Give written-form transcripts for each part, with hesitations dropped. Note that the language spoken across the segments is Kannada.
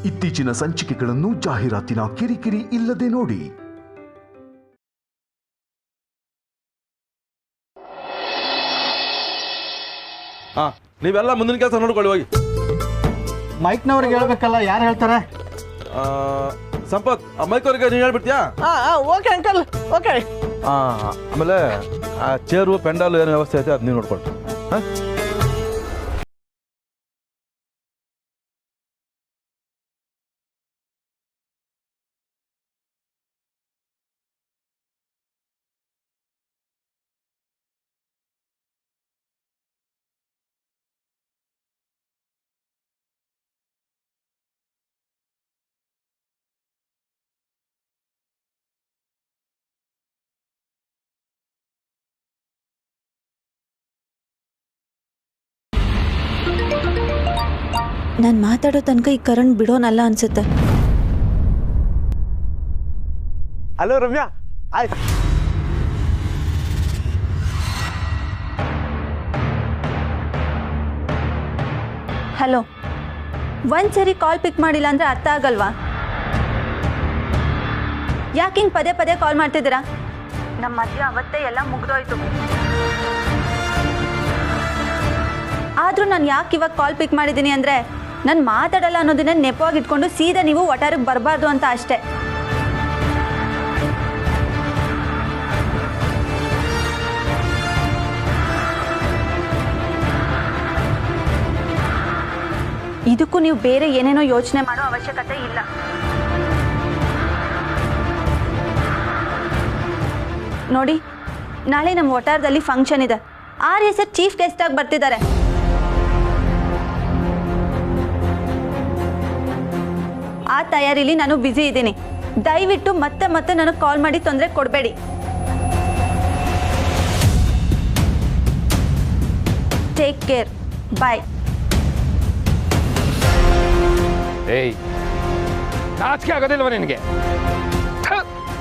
ಇತ್ತೀಚಿನ ಸಂಚಿಕೆಗಳನ್ನು ಜಾಹೀರಾತಿನ ಕಿರಿಕಿರಿ ಇಲ್ಲದೆ ನೋಡಿ. ನೀವೆಲ್ಲ ಮುಂದಿನ ಕೆಲಸ ನೋಡ್ಕೊಳ್ಳಿ ಹೋಗಿ. ಮೈಕ್ನವ್ರಿಗೆ ಹೇಳ್ಬೇಕಲ್ಲ, ಯಾರು ಹೇಳ್ತಾರೆ? ಸಂಪತ್, ಮೈಕ್ ಅವ್ರಿಗೆ ನೀನು ಹೇಳ್ಬಿಡ್ತೀಯಾ? Okay uncle, okay. ಆಮೇಲೆ ಚೇರು ಪೆಂಡಾಲು ಏನು ವ್ಯವಸ್ಥೆ ಐತೆ ಅದು ನೀವು ನೋಡ್ಕೊಳ್ಳಿ. ಹಾಂ, ನಾನು ಮಾತಾಡೋ ತನಕ ಈ ಕರಣ್ ಬಿಡೋನಲ್ಲ ಅನ್ಸುತ್ತೆ. ಹಲೋ ರಮ್ಯಾ, ಆಯ್ತು. ಹಲೋ, ಒಂದ್ಸರಿ ಕಾಲ್ ಪಿಕ್ ಮಾಡಿಲ್ಲ ಅಂದ್ರೆ ಅರ್ಥ ಆಗಲ್ವಾ? ಯಾಕೆ ಹಿಂಗೆ ಪದೇ ಪದೇ ಕಾಲ್ ಮಾಡ್ತಿದ್ದೀರಾ? ನಮ್ಮ ಮಧ್ಯ ಅವತ್ತೇ ಎಲ್ಲ ಮುಗ್ದೋಯ್ತು. ಆದರೂ ನಾನು ಯಾಕೆ ಇವಾಗ ಕಾಲ್ ಪಿಕ್ ಮಾಡಿದ್ದೀನಿ ಅಂದರೆ, ನಾನು ಮಾತಾಡಲ್ಲ ಅನ್ನೋದನ್ನ ನೆಪವಾಗಿ ಇಟ್ಕೊಂಡು ಸೀದಾ ನೀವು ಒಟ್ಟಾರಿಗೆ ಬರಬಾರ್ದು ಅಂತ ಅಷ್ಟೇ. ಇದಕ್ಕೂ ನೀವು ಬೇರೆ ಏನೇನೋ ಯೋಚನೆ ಮಾಡೋ ಅವಶ್ಯಕತೆ ಇಲ್ಲ. ನೋಡಿ, ನಾಳೆ ನಮ್ಮ ಒಟ್ಟಾರದಲ್ಲಿ ಫಂಕ್ಷನ್ ಇದೆ. ಆರ್ಯ ಸರ್ ಚೀಫ್ ಗೆಸ್ಟ್ ಆಗಿ ಬರ್ತಿದ್ದಾರೆ. ಆ ತಯಾರಿಲಿ ನಾನು ಬ್ಯುಸಿ ಇದ್ದೀನಿ. ದಯವಿಟ್ಟು ಮತ್ತೆ ಮತ್ತೆ ನನಗೆ ಕಾಲ್ ಮಾಡಿ ತೊಂದರೆ ಕೊಡಬೇಡಿ. ಟೇಕ್ ಕೇರ್, ಬಾಯ್. ಏಯ್, ನಾಚಿಕೆ ಆಗೋದಿಲ್ವ ನಿನಗೆ?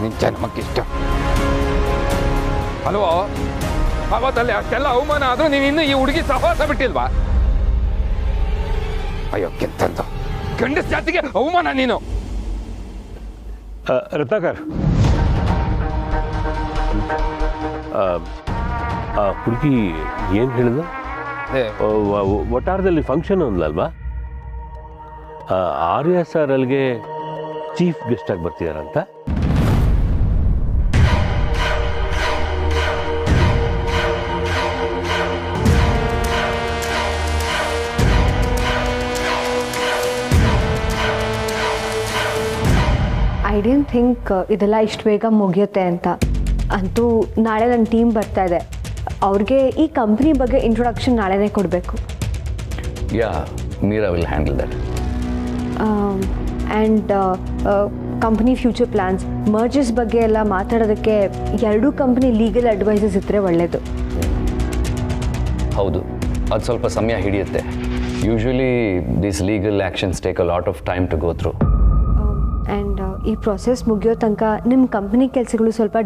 ನಿನ್ ಜನ್ಮಕ್ಕಿಷ್ಟ. ಅಲ್ವೋ, ಅವತ್ತಲ್ಲಿ ಅಷ್ಟೆಲ್ಲ ಅವಮಾನ ಆದ್ರೂ ನೀನು ಇನ್ನು ಈ ಹುಡುಗಿ ಸಹವಾಸ ಬಿಟ್ಟಿಲ್ವಾ? ಅಯ್ಯೋ ಕೆತ್ತಂದು ಗಂಡಸ ಜಾತಿಗೆ ಅವಮಾನ ನೀನು. ರತ್ನಾಕರ್, ಹುಡುಗಿ ಏನು ಹೇಳಿದ? ಒಟ್ಟಾರದಲ್ಲಿ ಫಂಕ್ಷನ್ ಅಂದ್ಲಲ್ವಾ? ಆರ್ಯ ಸರ್ ಅಲ್ಲಿಗೆ ಚೀಫ್ ಗೆಸ್ಟ್ ಆಗಿ ಬರ್ತಿದಾರಂತ? ಐ ಡಿಂಟ್ ಥಿಂಕ್ ಇದೆಲ್ಲ ಇಷ್ಟು ಬೇಗ ಮುಗಿಯುತ್ತೆ ಅಂತ. ಅಂತೂ ನಾಳೆ ನನ್ನ ಟೀಮ್ ಬರ್ತಾ ಇದೆ. ಅವ್ರಿಗೆ ಈ ಕಂಪ್ನಿ ಬಗ್ಗೆ ಇಂಟ್ರೊಡಕ್ಷನ್ ನಾಳೆನೇ ಕೊಡಬೇಕು. Yeah, Meera will handle that. And company future plans, mergers ಬಗ್ಗೆ ಎಲ್ಲ ಮಾತಾಡೋದಕ್ಕೆ ಎರಡೂ ಕಂಪ್ನಿ ಲೀಗಲ್ ಅಡ್ವೈಸಸ್ ಇದ್ದರೆ ಒಳ್ಳೆಯದು. ಹೌದು, ಅದು ಸ್ವಲ್ಪ ಸಮಯ ಹಿಡಿಯುತ್ತೆ. Usually these legal actions take a lot of time to go through. And ಈ ಪ್ರೊಸೆಸ್ ಮುಗಿಯೋ ತನಕ ನಿಮ್ಮ ಕಂಪ್ನಿ ಕೆಲಸಗಳು ಸ್ವಲ್ಪ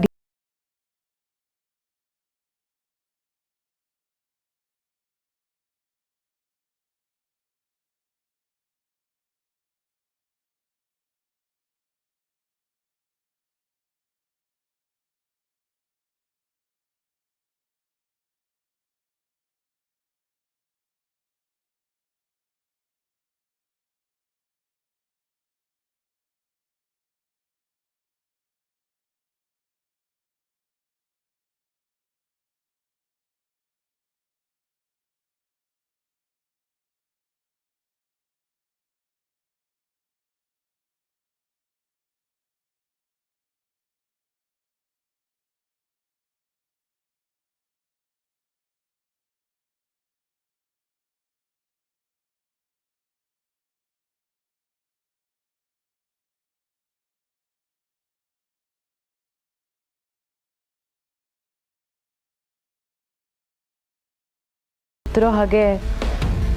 ಹಾಗೆ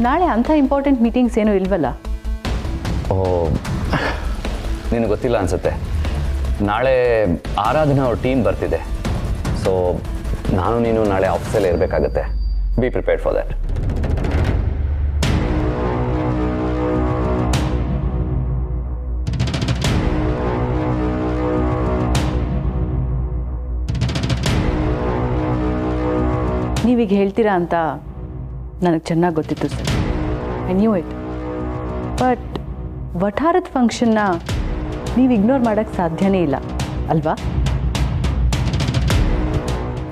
ನಾಳೆ ಅಂಥ ಇಂಪಾರ್ಟೆಂಟ್ ಮೀಟಿಂಗ್ಸ್ ಏನೂ ಇಲ್ವಲ್ಲ? ನಿನಗೆ ಗೊತ್ತಿಲ್ಲ ಅನಿಸುತ್ತೆ, ನಾಳೆ ಆರಾಧನಾ ಅವ್ರ ಟೀಮ್ ಬರ್ತಿದೆ. ಸೊ ನಾನು ನೀನು ನಾಳೆ ಆಫೀಸಲ್ಲೇ ಇರಬೇಕಾಗತ್ತೆ. Be prepared for that. ನೀವೀಗ ಹೇಳ್ತೀರಾ ಅಂತ ನನಗೆ ಚೆನ್ನಾಗಿ ಗೊತ್ತಿತ್ತು sir. I knew it. But ವಠಾರದ ಫಂಕ್ಷನ್ನ ನೀವು ಇಗ್ನೋರ್ ಮಾಡೋಕ್ಕೆ ಸಾಧ್ಯನೇ ಇಲ್ಲ ಅಲ್ವಾ?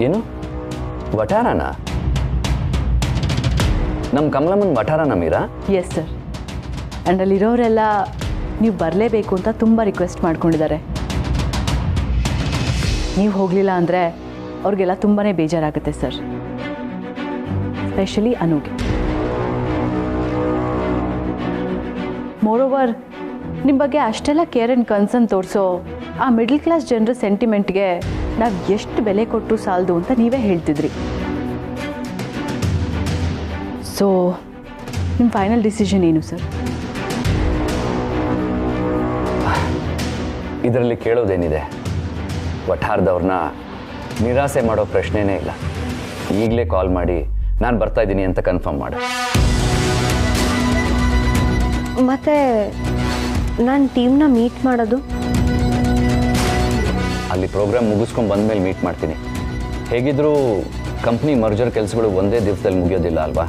ಏನು ವಠಾರನ? ನಮ್ಮ ಕಮಲಮ್ಮನ ವಠಾರನ ಮೀರಾ? Yes sir. ಆ್ಯಂಡ್ ಅಲ್ಲಿರೋರೆಲ್ಲ ನೀವು ಬರಲೇಬೇಕು ಅಂತ ತುಂಬ ರಿಕ್ವೆಸ್ಟ್ ಮಾಡ್ಕೊಂಡಿದ್ದಾರೆ. ನೀವು ಹೋಗಲಿಲ್ಲ ಅಂದರೆ ಅವ್ರಿಗೆಲ್ಲ ತುಂಬಾ ಬೇಜಾರಾಗುತ್ತೆ ಸರ್, ಸ್ಪೆಷಲಿ ಅನುಗೆ. ಮೋರೋವರ್ ನಿಮ್ಮ ಬಗ್ಗೆ ಅಷ್ಟೆಲ್ಲ ಕೇರ್ ಆ್ಯಂಡ್ ಕನ್ಸರ್ನ್ ತೋರಿಸೋ ಆ ಮಿಡ್ಲ್ ಕ್ಲಾಸ್ ಜನರ ಸೆಂಟಿಮೆಂಟ್ಗೆ ನಾವು ಎಷ್ಟು ಬೆಲೆ ಕೊಟ್ಟರು ಸಾಲದು ಅಂತ ನೀವೇ ಹೇಳ್ತಿದ್ರಿ. ಸೊ ನಿಮ್ಮ ಫೈನಲ್ ಡಿಸಿಷನ್ ಏನು ಸರ್? ಇದರಲ್ಲಿ ಕೇಳೋದೇನಿದೆ? ವಠಾರದವ್ರನ್ನ ನಿರಾಸೆ ಮಾಡೋ ಪ್ರಶ್ನೆನೇ ಇಲ್ಲ. ಈಗಲೇ ಕಾಲ್ ಮಾಡಿ ನಾನು ಬರ್ತಾ ಇದ್ದೀನಿ ಅಂತ ಕನ್ಫರ್ಮ್ ಮಾಡು. ಮತ್ತೆ ನಾನು ಟೀಮ್ನ ಮೀಟ್ ಮಾಡೋದು? ಅಲ್ಲಿ ಪ್ರೋಗ್ರಾಮ್ ಮುಗಿಸ್ಕೊಂಡು ಬಂದಮೇಲೆ ಮೀಟ್ ಮಾಡ್ತೀನಿ. ಹೇಗಿದ್ದರೂ ಕಂಪ್ನಿ ಮರ್ಜರ್ ಕೆಲಸಗಳು ಒಂದೇ ದಿವಸದಲ್ಲಿ ಮುಗಿಯೋದಿಲ್ಲ ಅಲ್ವಾ?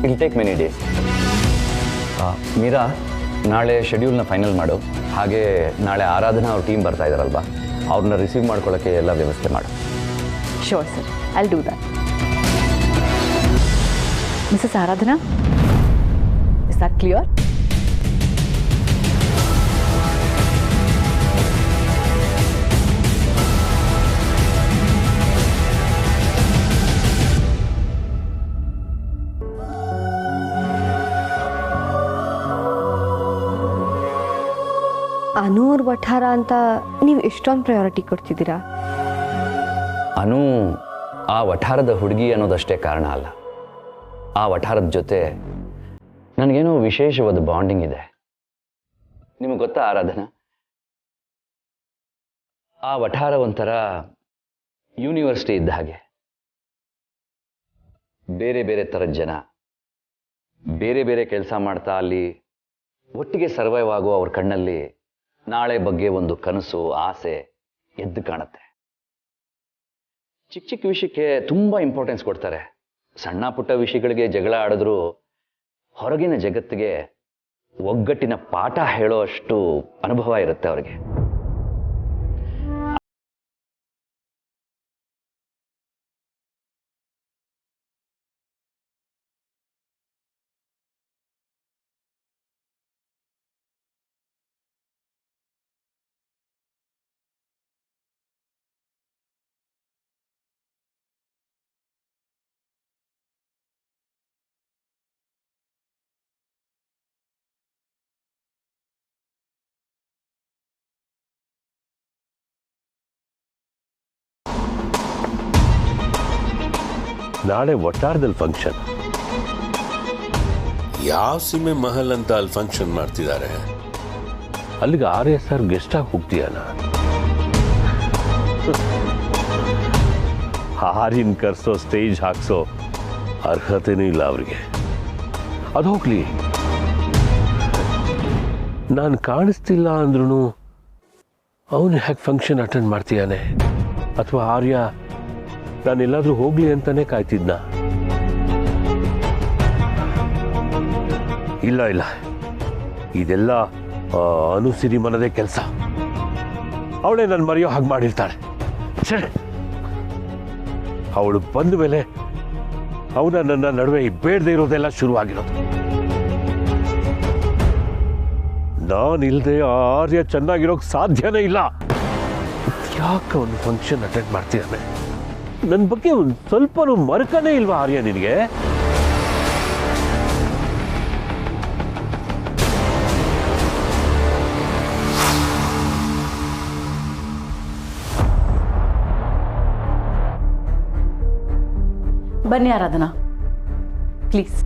ಇಲ್ ಟೇಕ್ ಮೆನಿ ಡೇಸ್. ಮೀರಾ, ನಾಳೆ ಶೆಡ್ಯೂಲ್ನ ಫೈನಲ್ ಮಾಡು. ಹಾಗೆ ನಾಳೆ ಆರಾಧನಾ ಅವ್ರ ಟೀಮ್ ಬರ್ತಾ ಇದ್ದಾರಲ್ವಾ, ಅವ್ರನ್ನ ರಿಸೀವ್ ಮಾಡ್ಕೊಳ್ಳೋಕ್ಕೆ ಎಲ್ಲ ವ್ಯವಸ್ಥೆ ಮಾಡು. Sure sir, I'll do that. Mrs Aradhana, is that clear? Anoor ವಠಾರ ಅಂತ ನೀವು ಎಷ್ಟೊಂದು ಪ್ರಯಾರಿಟಿ ಕೊಡ್ತಿದ್ದೀರಾ? ಅನು ಆ ವಠಾರದ ಹುಡುಗಿ ಅನ್ನೋದಷ್ಟೇ ಕಾರಣ ಅಲ್ಲ. ಆ ವಠಾರದ ಜೊತೆ ನನಗೇನೋ ವಿಶೇಷವಾದ ಬಾಂಡಿಂಗ್ ಇದೆ. ನಿಮಗೆ ಗೊತ್ತಾ ಆರಾಧನಾ, ಆ ವಠಾರ ಒಂಥರ ಯೂನಿವರ್ಸಿಟಿ ಇದ್ದ ಹಾಗೆ. ಬೇರೆ ಬೇರೆ ಥರದ ಜನ ಬೇರೆ ಬೇರೆ ಕೆಲಸ ಮಾಡ್ತಾ ಅಲ್ಲಿ ಒಟ್ಟಿಗೆ ಸರ್ವೈವ್ ಆಗೋ ಅವ್ರ ಕಣ್ಣಲ್ಲಿ ನಾಳೆ ಬಗ್ಗೆ ಒಂದು ಕನಸು, ಆಸೆ ಎದ್ದು ಕಾಣುತ್ತೆ. ಚಿಕ್ಕ ಚಿಕ್ಕ ವಿಷಯಕ್ಕೆ ತುಂಬ ಇಂಪಾರ್ಟೆನ್ಸ್ ಕೊಡ್ತಾರೆ. ಸಣ್ಣ ಪುಟ್ಟ ವಿಷಯಗಳಿಗೆ ಜಗಳ ಆಡಿದ್ರೂ ಹೊರಗಿನ ಜಗತ್ತಿಗೆ ಒಗ್ಗಟ್ಟಿನ ಪಾಠ ಹೇಳೋ ಅಷ್ಟು ಅನುಭವ ಇರುತ್ತೆ ಅವ್ರಿಗೆ. ನಾಳೆ ವಠಾರದಲ್ಲಿ ಫಂಕ್ಷನ್. ಯಾವ ಸೀಮೆ ಮಹಲ್ ಅಂತ ಅಲ್ಲಿ ಫಂಕ್ಷನ್ ಮಾಡ್ತಿದ್ದಾರೆ? ಅಲ್ಲಿಗೆ RSR ಗೆಸ್ಟ್ ಆಗಿ ಹೋಗ್ತೀಯನ? ಹಾರಿನ ಕರ್ಸೋ, ಸ್ಟೇಜ್ ಹಾಕ್ಸೋ ಅರ್ಹತೆನೂ ಇಲ್ಲ ಅವರಿಗೆ. ಅದು ಹೋಗ್ಲಿ, ನಾನು ಕಾಣಿಸ್ತಿಲ್ಲ ಅಂದ್ರೂ ಅವನು ಹೇಗೆ ಫಂಕ್ಷನ್ ಅಟೆಂಡ್ ಮಾಡ್ತೀಯಾನೆ? ಅಥವಾ ಆರ್ಯ ನಾನೆಲ್ಲಾದ್ರೂ ಹೋಗ್ಲಿ ಅಂತಾನೆ ಕಾಯ್ತಿದ್ನ? ಇಲ್ಲ ಇಲ್ಲ, ಇದೆಲ್ಲ ಅನುಸಿರಿ ಮನದೇ ಕೆಲಸ. ಅವಳೇ ನನ್ನ ಮರೆಯೋ ಹಾಗೆ ಮಾಡಿರ್ತಾಳೆ. ಅವಳು ಬಂದ ಮೇಲೆ ಅವನ ನನ್ನ ನಡುವೆ ಬೇಡದೇ ಇರೋದೆಲ್ಲ ಶುರುವಾಗಿರೋದು. ನಾನಿಲ್ಲದೆ ಆರ್ಯ ಚೆನ್ನಾಗಿರೋಕ್ ಸಾಧ್ಯನೇ ಇಲ್ಲ. ಯಾಕೆ ಅವನು ಫಂಕ್ಷನ್ ಅಟೆಂಡ್ ಮಾಡ್ತಿದ್ದಾನೆ? ನನ್ನ ಬಗ್ಗೆ ಒಂದು ಸ್ವಲ್ಪನೂ ಮರುಕನೇ ಇಲ್ವಾ ಆರ್ಯ ನಿನಗೆ? ಬನ್ನಿ ಆರಾಧನಾ, ಪ್ಲೀಸ್.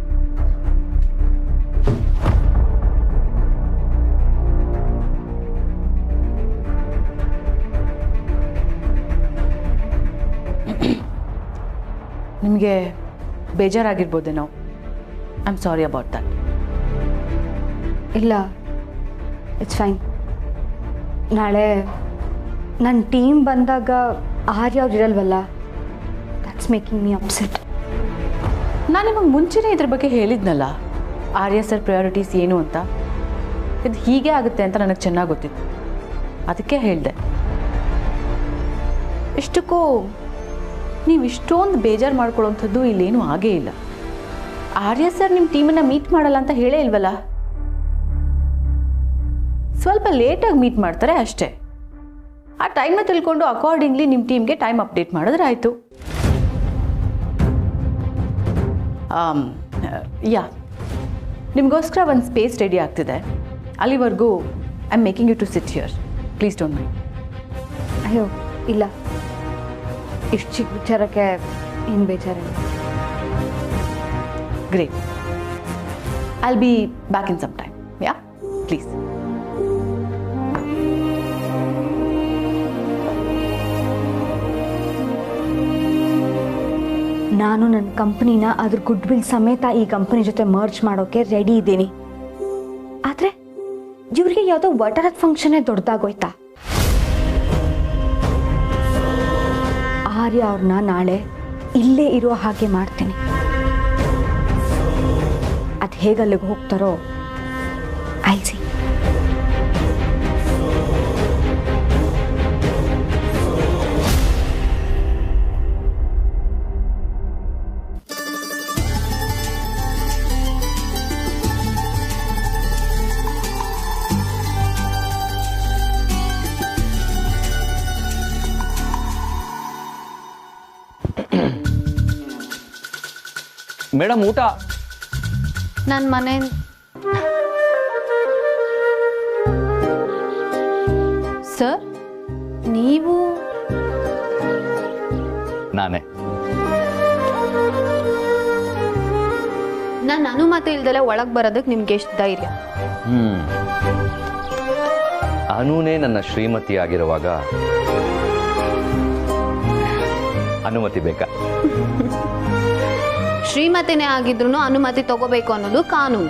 ನಿಮಗೆ ಬೇಜಾರಾಗಿರ್ಬೋದೇನೋ. I am sorry about that. ಇಲ್ಲ, ಇಟ್ಸ್ ಫೈನ್. ನಾಳೆ ನನ್ನ ಟೀಮ್ ಬಂದಾಗ ಆರ್ಯ ಅವ್ರು ಇರಲ್ವಲ್ಲ, ದಟ್ಸ್ ಮೇಕಿಂಗ್ ಮೀ ಅಪ್ಸೆಟ್. ನಾನು ನಿಮಗೆ ಮುಂಚೆನೇ ಇದ್ರ ಬಗ್ಗೆ ಹೇಳಿದ್ನಲ್ಲ, ಆರ್ಯ ಸರ್ ಪ್ರಯಾರಿಟೀಸ್ ಏನು ಅಂತ. ಇದು ಹೀಗೆ ಆಗುತ್ತೆ ಅಂತ ನನಗೆ ಚೆನ್ನಾಗಿ ಗೊತ್ತಿತ್ತು, ಅದಕ್ಕೆ ಹೇಳಿದೆ. ಇಷ್ಟಕ್ಕೂ ನೀವು ಇಷ್ಟೊಂದು ಬೇಜಾರು ಮಾಡ್ಕೊಳ್ಳೋವಂಥದ್ದು ಇಲ್ಲೇನೂ ಆಗೇ ಇಲ್ಲ. ಆರ್ಯ ಸರ್ ನಿಮ್ಮ ಟೀಮನ್ನು ಮೀಟ್ ಮಾಡಲ್ಲ ಅಂತ ಹೇಳೇ ಇಲ್ವಲ್ಲ, ಸ್ವಲ್ಪ ಲೇಟಾಗಿ ಮೀಟ್ ಮಾಡ್ತಾರೆ ಅಷ್ಟೇ. ಆ ಟೈಮ್ನ ತಿಳ್ಕೊಂಡು ಅಕಾರ್ಡಿಂಗ್ಲಿ ನಿಮ್ಮ ಟೀಮ್ಗೆ ಟೈಮ್ ಅಪ್ಡೇಟ್ ಮಾಡಿದ್ರೆ ಆಯಿತು. ಯಾ, ನಿಮಗೋಸ್ಕರ ಒಂದು ಸ್ಪೇಸ್ ರೆಡಿ ಆಗ್ತಿದೆ. ಅಲ್ಲಿವರೆಗೂ I am making you to sit here. Please don't mind. ಅಯ್ಯೋ ಇಲ್ಲ, ಇಷ್ಟು ಚಿಕ್ಕ ವಿಚಾರಕ್ಕೆ ಏನು ಬೇಜಾರಿಲ್ಲ. Great. I will be back in some time. Yeah, please. ನಾನು ನನ್ನ ಕಂಪ್ನಿನ ಅದ್ರ ಗುಡ್ ವಿಲ್ ಸಮೇತ ಈ ಕಂಪ್ನಿ ಜೊತೆ ಮರ್ಜ್ ಮಾಡೋಕೆ ರೆಡಿ ಇದ್ದೀನಿ. ಆದರೆ ಇವ್ರಿಗೆ ಯಾವುದೋ ವಟಾರದ ಫಂಕ್ಷನ್ನೇ ದೊಡ್ಡದಾಗೋಯ್ತಾ? ಆರ್ಯ ಅವ್ರನ್ನ ನಾಳೆ ಇಲ್ಲೇ ಇರೋ ಹಾಗೆ ಮಾಡ್ತೀನಿ. ಅದು ಹೇಗೆ ಅಲ್ಲಿಗೆ ಹೋಗ್ತಾರೋ ಐಲ್ ಸಿ. ಮೇಡಮ್ ಊಟ. ನನ್ನ ಮನೆ ಸರ್, ನೀವು ನಾನೇ. ನನ್ನ ಅನುಮತಿ ಇಲ್ದಲೆ ಒಳಗೆ ಬರೋದಕ್ಕೆ ನಿಮ್ಗೆ ಎಷ್ಟು ಧೈರ್ಯ? ಅನುನೇ ನನ್ನ ಶ್ರೀಮತಿ ಆಗಿರುವಾಗ ಅನುಮತಿ ಬೇಕಾ? ಶ್ರೀಮತಿನೇ ಆಗಿದ್ರು ಅನುಮತಿ ತಗೋಬೇಕು ಅನ್ನೋದು ಕಾನೂನು.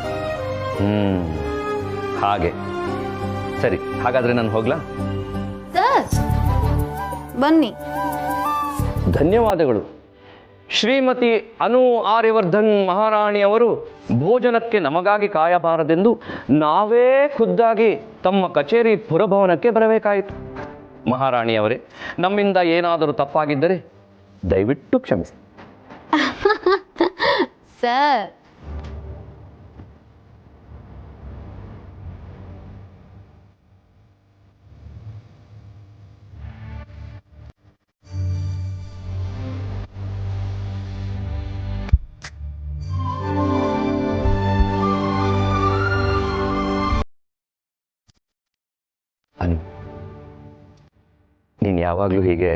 ಹಾಗೆ. ಸರಿ, ಹಾಗಾದ್ರೆ ನಾನು ಹೋಗ್ಲಾ? ಸರ್ ಬನ್ನಿ. ಧನ್ಯವಾದಗಳು. ಶ್ರೀಮತಿ ಅನು ಆರ್ಯವರ್ಧನ್ ಮಹಾರಾಣಿಯವರು ಭೋಜನಕ್ಕೆ ನಮಗಾಗಿ ಕಾಯಬಾರದೆಂದು ನಾವೇ ಖುದ್ದಾಗಿ ತಮ್ಮ ಕಚೇರಿ ಪುರಭವನಕ್ಕೆ ಬರಬೇಕಾಯಿತು. ಮಹಾರಾಣಿಯವರೇ, ನಮ್ಮಿಂದ ಏನಾದರೂ ತಪ್ಪಾಗಿದ್ದರೆ ದಯವಿಟ್ಟು ಕ್ಷಮಿಸಿ. ಸರ್, ಅನು, ನೀನು ಯಾವಾಗಲೂ ಹೀಗೆ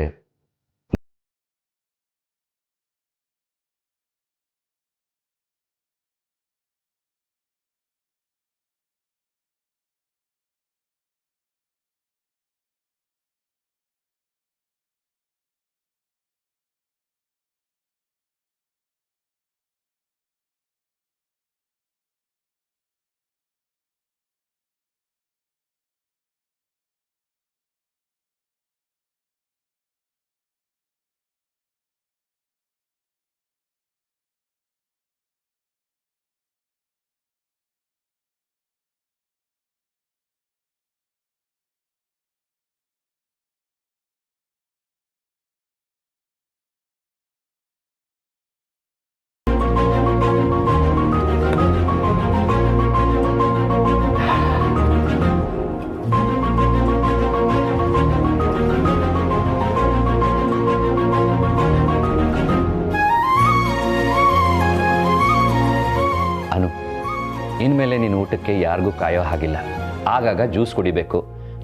ಇನ್ಮೇಲೆ ನೀನು ಊಟಕ್ಕೆ ಯಾರಿಗೂ ಕಾಯೋ ಹಾಗಿಲ್ಲ. ಆಗಾಗ ಜ್ಯೂಸ್ ಕುಡಿಬೇಕು.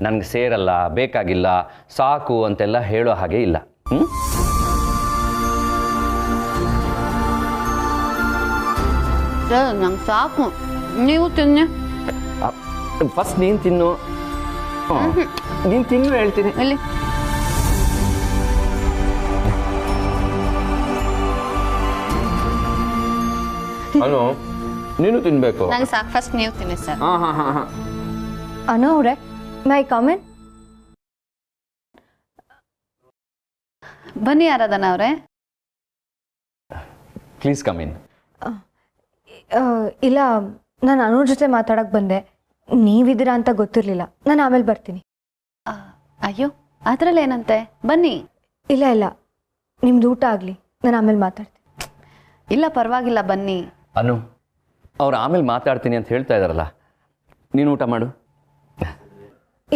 ನನಗೆ ಸೇರಲ್ಲ, ಬೇಕಾಗಿಲ್ಲ, ಸಾಕು ಅಂತೆಲ್ಲ ಹೇಳೋ ಹಾಗೆ ಇಲ್ಲ. ಸರ್ ನಂಗೆ ಸಾಕು, ನೀವು ತಿನ್ನಿ. ಫಸ್ಟ್ ನೀನು ತಿನ್ನು. ನೀನು ತಿನ್ನು ಹೇಳ್ತೀನಿ. ಇಲ್ಲಿ ಅನು, ನೀನು ತಿನ್ಬೇಕು. ನಂಗೆ ಸಾಕು, ಫಸ್ಟ್ ನೀವು ತಿನ್ನಿ ಸರ್. ಅನು ಅವರೇ, ಮೈ ಕಾಮೆಂಟ್. ಬನ್ನಿ ಆರಾಧನಾ ಅವರೇ. Please come in. ಇಲ್ಲ, ನಾನು ಅನುರ್ ಜೊತೆ ಮಾತಾಡೋಕ್ಕೆ ಬಂದೆ. ನೀವಿದ್ದೀರಾ ಅಂತ ಗೊತ್ತಿರಲಿಲ್ಲ. ನಾನು ಆಮೇಲೆ ಬರ್ತೀನಿ. ಅಯ್ಯೋ ಅದರಲ್ಲಿ ಏನಂತೆ, ಬನ್ನಿ. ಇಲ್ಲ ಇಲ್ಲ, ನಿಮ್ದು ಊಟ ಆಗಲಿ, ನಾನು ಆಮೇಲೆ ಮಾತಾಡ್ತೀನಿ. ಇಲ್ಲ ಪರವಾಗಿಲ್ಲ, ಬನ್ನಿ. ಅನು, ಅವ್ರು ಆಮೇಲೆ ಮಾತಾಡ್ತೀನಿ ಅಂತ ಹೇಳ್ತಾ ಇದ್ದಾರಲ್ಲ, ನೀನು ಊಟ ಮಾಡು.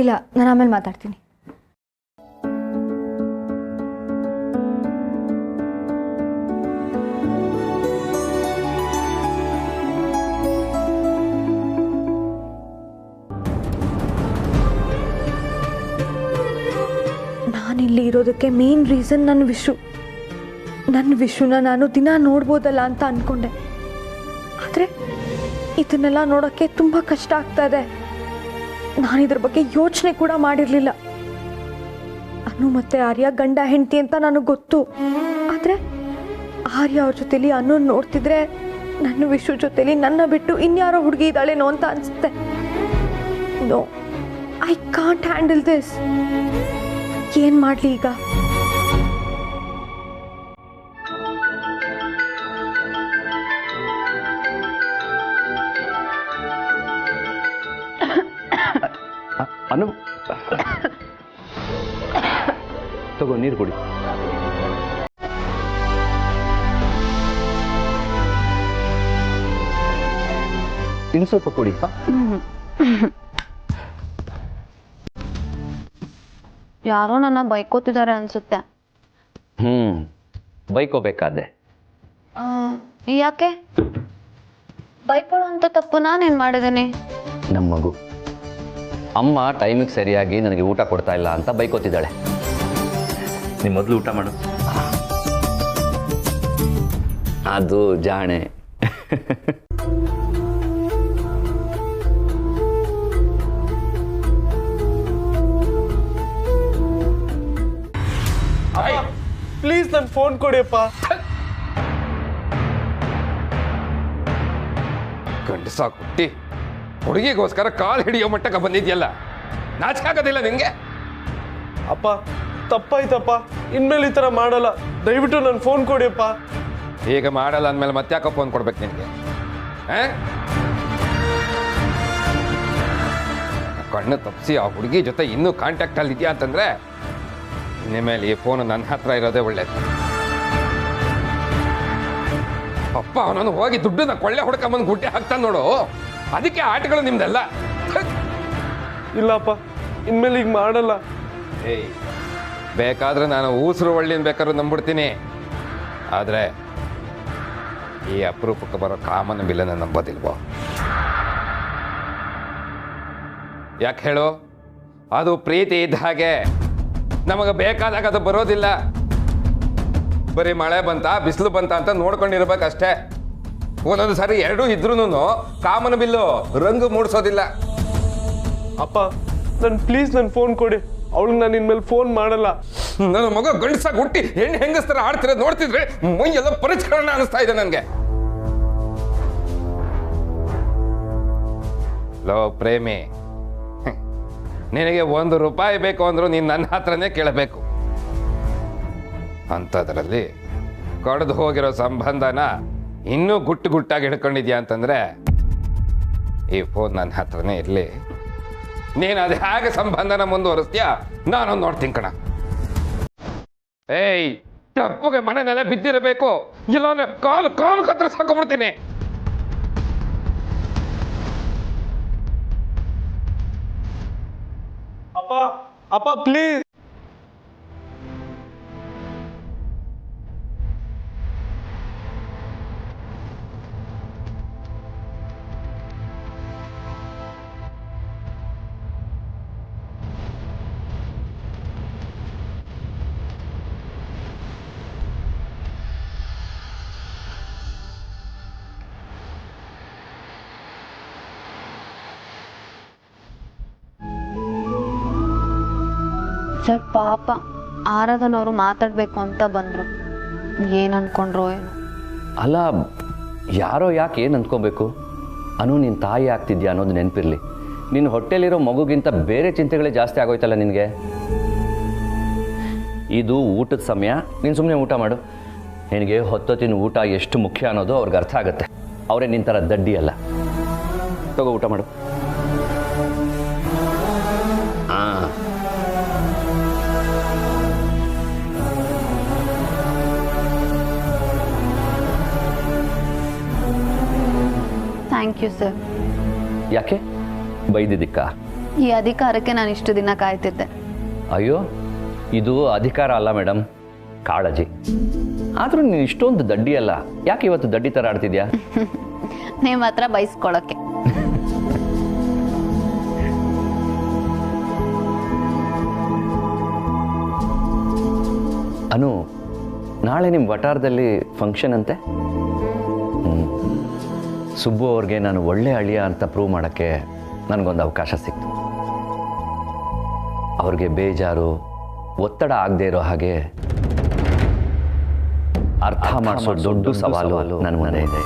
ಇಲ್ಲ, ನಾನು ಆಮೇಲೆ ಮಾತಾಡ್ತೀನಿ. ನಾನಿಲ್ಲಿ ಇರೋದಕ್ಕೆ ಮೇನ್ ರೀಸನ್ ನನ್ನ ವಿಷುನ ನಾನು ದಿನ ನೋಡ್ಬೋದಲ್ಲ ಅಂತ ಅಂದ್ಕೊಂಡೆ. ಆದರೆ ಇದನ್ನೆಲ್ಲ ನೋಡೋಕ್ಕೆ ತುಂಬ ಕಷ್ಟ ಆಗ್ತಾ ಇದೆ. ನಾನಿದ್ರ ಬಗ್ಗೆ ಯೋಚನೆ ಕೂಡ ಮಾಡಿರಲಿಲ್ಲ. ಅನು ಮತ್ತೆ ಆರ್ಯ ಗಂಡ ಹೆಂಡತಿ ಅಂತ ನನಗೆ ಗೊತ್ತು. ಆದರೆ ಆರ್ಯ ಅವ್ರ ಜೊತೆಲಿ ಅನು ನೋಡ್ತಿದ್ರೆ ನನ್ನ ವಿಷು ಜೊತೆಲಿ ನನ್ನ ಬಿಟ್ಟು ಇನ್ಯಾರೋ ಹುಡುಗಿ ಇದ್ದಾಳೇನೋ ಅಂತ ಅನಿಸುತ್ತೆ. No, I can't handle this. ಏನು ಮಾಡಲಿ ಈಗ? ಅನು, ತಗೋ ನೀರು ಕುಡಿ. ಇನ್ನು ಸ್ವಲ್ಪ ಕುಡಿ. ಯಾರೋ ನನ್ನ ಬೈಕೋತಿದ್ದಾರೆ ಅನ್ಸುತ್ತೆ. ಬೈಕೋಬೇಕಾದೆ. ಯಾಕೆ ಬೈಕೊಳ್ಳೋ ಅಂತ ತಪ್ಪು ನಾನೇನು ಮಾಡಿದ್ದೀನಿ? ನಮ್ಮ ಮಗು ಅಮ್ಮ ಟೈಮಿಗೆ ಸರಿಯಾಗಿ ನನಗೆ ಊಟ ಕೊಡ್ತಾ ಇಲ್ಲ ಅಂತ ಬೈಕೋತಿದ್ದಾಳೆ. ನೀನು ಮೊದಲು ಊಟ ಮಾಡು. ಅದು ಜಾಣೆ. ಪ್ಲೀಸ್ ನನ್ನ ಫೋನ್ ಕೊಡಿಯಪ್ಪ. ಗಂಡಸ ಕುಟ್ಟಿ ಹುಡುಗಿಗೋಸ್ಕರ ಕಾಲು ಹಿಡಿಯೋ ಮಟ್ಟಕ್ಕೆ ಬಂದಿದ್ಯಲ್ಲ, ನಾಚಿಕೆ ಆಗೋದಿಲ್ಲ ನಿಂಗೆ? ಅಪ್ಪ ತಪ್ಪಾಯ್ತಪ್ಪ, ಇನ್ಮೇಲೆ ಈ ಥರ ಮಾಡಲ್ಲ. ದಯವಿಟ್ಟು ನನ್ನ ಫೋನ್ ಕೊಡಿಯಪ್ಪ. ಈಗ ಮಾಡಲ್ಲ ಅಂದಮೇಲೆ ಮತ್ತೆ ಯಾಕೋ ಫೋನ್ ಕೊಡ್ಬೇಕು ನಿನಗೆ? ಕಣ್ಣು ತಪ್ಪಿಸಿ ಆ ಹುಡುಗಿ ಜೊತೆ ಇನ್ನೂ ಕಾಂಟ್ಯಾಕ್ಟಲ್ಲಿ ಇದೆಯಾ ಅಂತಂದ್ರೆ ಇನ್ಮೇಲೆ ಈ ಫೋನ್ ನನ್ನ ಹತ್ರ ಇರೋದೇ ಒಳ್ಳೇದು. ಅಪ್ಪ ಅವನನ್ನು ಹೋಗಿ ದುಡ್ಡನ್ನ ಕೊಳ್ಳೆ ಹೊಡ್ಕೊಂಬಂದು ಗುಡ್ಡೆ ಹಾಕ್ತಾನೆ ನೋಡು, ಅದಕ್ಕೆ ಆಟಗಳು ನಿಮ್ದೆಲ್ಲ. ಇಲ್ಲಪ್ಪ, ಇನ್ಮೇಲೆ ಈಗ ಮಾಡಲ್ಲ. ಏಯ್, ಬೇಕಾದ್ರೆ ನಾನು ಊಸರು ಒಳ್ಳಿನ ಬೇಕಾದ್ರೂ ನಂಬಿಡ್ತೀನಿ, ಆದರೆ ಈ ಅಪರೂಪಕ್ಕೆ ಬರೋ ಕಾಮನ ಬಿಲ್ಲನ್ನ ನಂಬೋದಿಲ್ವೋ? ಯಾಕೆ ಹೇಳು? ಅದು ಪ್ರೀತಿ ಇದ್ದ ಹಾಗೆ, ನಮಗೆ ಬೇಕಾದಾಗ ಅದು ಬರೋದಿಲ್ಲ. ಬರೀ ಮಳೆ ಬಂತ ಬಿಸಿಲು ಬಂತ ಅಂತ ನೋಡ್ಕೊಂಡಿರ್ಬೇಕಷ್ಟೇ. ಒಂದೊಂದು ಸಾರಿ ಎರಡೂ ಇದ್ರೂ ಕಾಮನ ಬಿಲ್ಲು ರಂಗು ಮೂಡಿಸೋದಿಲ್ಲ. ಅಪ್ಪ ಪ್ಲೀಸ್ ನನ್ನ ಫೋನ್ ಕೊಡಿ. ಅವಳಿಗೆ ನಾನು ಇನ್ಮೇಲೆ ಫೋನ್ ಮಾಡಲ್ಲ. ನನ್ನ ಮಗ ಗಂಡಸಾಗಿ ಹುಟ್ಟಿ ಹೆಣ್ಣು ಹೆಂಗಸ್ತರ ಆಡ್ತಿರೋದು ನೋಡ್ತಿದ್ರೆ ಮೈಯೆಲ್ಲ ಪರಿಷ್ಕರಣ ಅನಿಸ್ತಾ ಇದೆ ನನಗೆ. ಲೋ ಪ್ರೇಮಿ, ನಿನಗೆ ₹1 ಬೇಕು ಅಂದ್ರೂ ನೀನು ನನ್ನ ಹತ್ರನೇ ಕೇಳಬೇಕು. ಅಂಥದ್ರಲ್ಲಿ ಕಡ್ದು ಹೋಗಿರೋ ಸಂಬಂಧನ ಇನ್ನೂ ಗುಟ್ಟಾಗಿ ಹಿಡ್ಕೊಂಡಿದ್ಯಾ ಅಂತಂದ್ರೆ ಈ ಫೋನ್ ನನ್ನ ಹತ್ರನೇ ಇರಲಿ. ನೀನು ಅದು ಹೇಗೆ ಸಂಬಂಧನ ಮುಂದುವರಿಸ್ತೀಯಾ ನಾನೊಂದು ನೋಡ್ತೀನಿ ಕಣ. ಏಯ್, ತಪ್ಪಗೆ ಮನೆನೆಲ್ಲ ಬಿದ್ದಿರಬೇಕು, ಇಲ್ಲ ಕಾಲು ಕತ್ರ ಸಾಕೊಂಡ್ಬಿಡ್ತೀನಿ. ಅಪ್ಪ ಪ್ಲೀಸ್. ಸರ್ ಪಾಪ ಆರಾಧನವರು ಮಾತಾಡಬೇಕು ಅಂತ ಬಂದರು. ಏನು ಅನ್ಕೊಂಡ್ರೋ ಏನು? ಅಲ್ಲ, ಯಾರೋ ಯಾಕೆ ಏನು ಅಂದ್ಕೋಬೇಕು? ಅನು ನಿನ್ನ ತಾಯಿ ಆಗ್ತಿದ್ಯಾ ಅನ್ನೋದು ನೆನಪಿರಲಿ. ನಿನ್ನ ಹೊಟ್ಟೆಲಿರೋ ಮಗುಗಿಂತ ಬೇರೆ ಚಿಂತೆಗಳೇ ಜಾಸ್ತಿ ಆಗೋಯ್ತಲ್ಲ ನಿನಗೆ. ಇದು ಊಟದ ಸಮಯ, ನೀನು ಸುಮ್ಮನೆ ಊಟ ಮಾಡು. ನಿನಗೆ ಹೊತ್ತೊತ್ತಿನ ಊಟ ಎಷ್ಟು ಮುಖ್ಯ ಅನ್ನೋದು ಅವ್ರಿಗೆ ಅರ್ಥ ಆಗುತ್ತೆ. ಅವರೇ ನಿನ್ನ ಥರ ದಡ್ಡಿ ಅಲ್ಲ. ತಗೋ ಊಟ ಮಾಡು. ಹಾಂ, ಥ್ಯಾಂಕ್ ಯು ಸರ್. ಯಾಕೆ ಬೈದಿದ್ದಕ್ಕ? ಈ ಅಧಿಕಾರಕ್ಕೆ ನಾನು ಇಷ್ಟು ದಿನ ಕಾಯ್ತಿದ್ದೆ. ಅಯ್ಯೋ, ಇದು ಅಧಿಕಾರ ಅಲ್ಲ ಮೇಡಮ್, ಕಾಳಜಿ. ಆದರೂ ನೀನು ಇಷ್ಟೊಂದು ದಡ್ಡಿ ಅಲ್ಲ. ಯಾಕೆ ಇವತ್ತು ದಡ್ಡಿ ಥರ ಆಡ್ತಿದ್ಯಾ? ನಿಮ್ಮ ಹತ್ರ ಬೈಸ್ಕೊಳ್ಳೋಕ್ಕೆ. ಅನು, ನಾಳೆ ನಿಮ್ಮ ವಟಾರದಲ್ಲಿ ಫಂಕ್ಷನ್ ಅಂತೆ. ಸುಬ್ಬು ಅವ್ರಿಗೆ ನಾನು ಒಳ್ಳೆ ಅಳಿಯ ಅಂತ ಪ್ರೂವ್ ಮಾಡೋಕ್ಕೆ ನನಗೊಂದು ಅವಕಾಶ ಸಿಕ್ತು. ಅವ್ರಿಗೆ ಬೇಜಾರು, ಒತ್ತಡ ಆಗದೆ ಇರೋ ಹಾಗೆ ಅರ್ಥ ಮಾಡಿಸೋ ದೊಡ್ಡ ಸವಾಲು ನನ್ನ ಮುಂದೆ ಇದೆ.